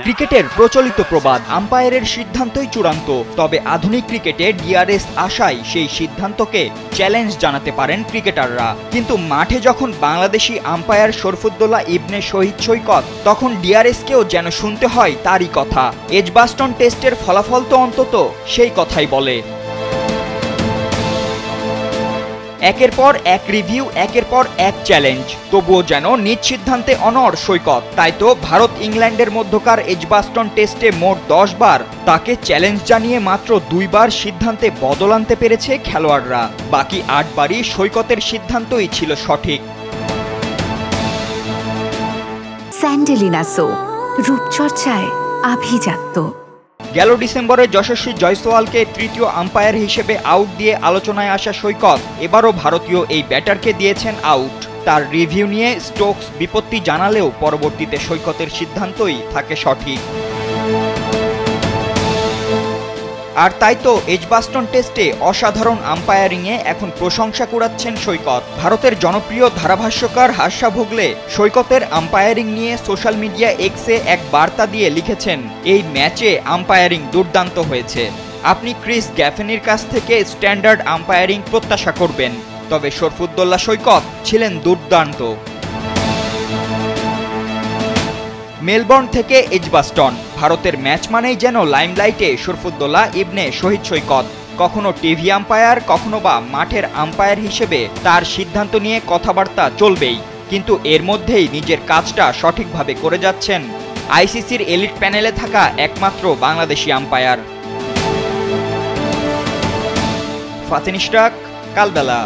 ক্রিকেটের প্রচলিত প্রবাদ আম্পায়ারের সিদ্ধান্তই চূড়ান্ত। তবে আধুনিক ক্রিকেটে ডিআরএস আসায় সেই সিদ্ধান্তকে চ্যালেঞ্জ জানাতে পারেন ক্রিকেটাররা। কিন্তু মাঠে যখন বাংলাদেশি আম্পায়ার শরফুদ্দোল্লাহ ইবনে শহীদ সৈকত, তখন ডিআরএসকেও যেন শুনতে হয় তারই কথা। এজবাস্টন টেস্টের ফলাফল তো অন্তত সেই কথাই বলে। একের পর এক রিভিউ, একের পর এক চ্যালেঞ্জ, তবুও যেন নিজ সিদ্ধান্তে অনড় সৈকত। তাই তো ভারত ইংল্যান্ডের মধ্যকার এজবাস্টন টেস্টে মোট 10 বার তাকে চ্যালেঞ্জ জানিয়ে মাত্র 2 বার সিদ্ধান্তে বদল আনতে পেরেছে খেলোয়াড়রা। বাকি 8 বারই সৈকতের সিদ্ধান্তই ছিল সঠিক। স্যান্ডেলিনা সো, রূপচর্চায় আভিজাত্য। গেল ডিসেম্বরে যশস্বী জয়সওয়ালকে তৃতীয় আম্পায়ার হিসেবে আউট দিয়ে আলোচনায় আসা সৈকত এবারও ভারতীয় এই ব্যাটারকে দিয়েছেন আউট। তার রিভিউ নিয়ে স্টোকস বিপত্তি জানালেও পরবর্তীতে সৈকতের সিদ্ধান্তই থাকে সঠিক। আর তাই তো এজবাস্টন টেস্টে অসাধারণ আম্পায়ারিংয়ে এখন প্রশংসা কুড়াচ্ছেন সৈকত। ভারতের জনপ্রিয় ধারাভাষ্যকার হার্ষা ভোগলে সৈকতের আম্পায়ারিং নিয়ে সোশ্যাল মিডিয়া এক্সে এক বার্তা দিয়ে লিখেছেন, এই ম্যাচে আম্পায়ারিং দুর্দান্ত হয়েছে। আপনি ক্রিস গ্যাফেনির কাছ থেকে স্ট্যান্ডার্ড আম্পায়ারিং প্রত্যাশা করবেন, তবে শরফুদ্দোল্লাহ সৈকত ছিলেন দুর্দান্ত। মেলবোর্ন থেকে এজবাস্টন, ভারতের ম্যাচ মানেই যেন লাইমলাইটে শরফুদ্দোল্লাহ ইবনে শহীদ সৈকত। কখনো টিভি আম্পায়ার, কখনো বা মাঠের আম্পায়ার হিসেবে তার সিদ্ধান্ত নিয়ে কথাবার্তা চলবেই। কিন্তু এর মধ্যেই নিজের কাজটা সঠিকভাবে করে যাচ্ছেন আইসিসির এলিট প্যানেলে থাকা একমাত্র বাংলাদেশি আম্পায়ার। ফাতিন ইশরাক, কালবেলা।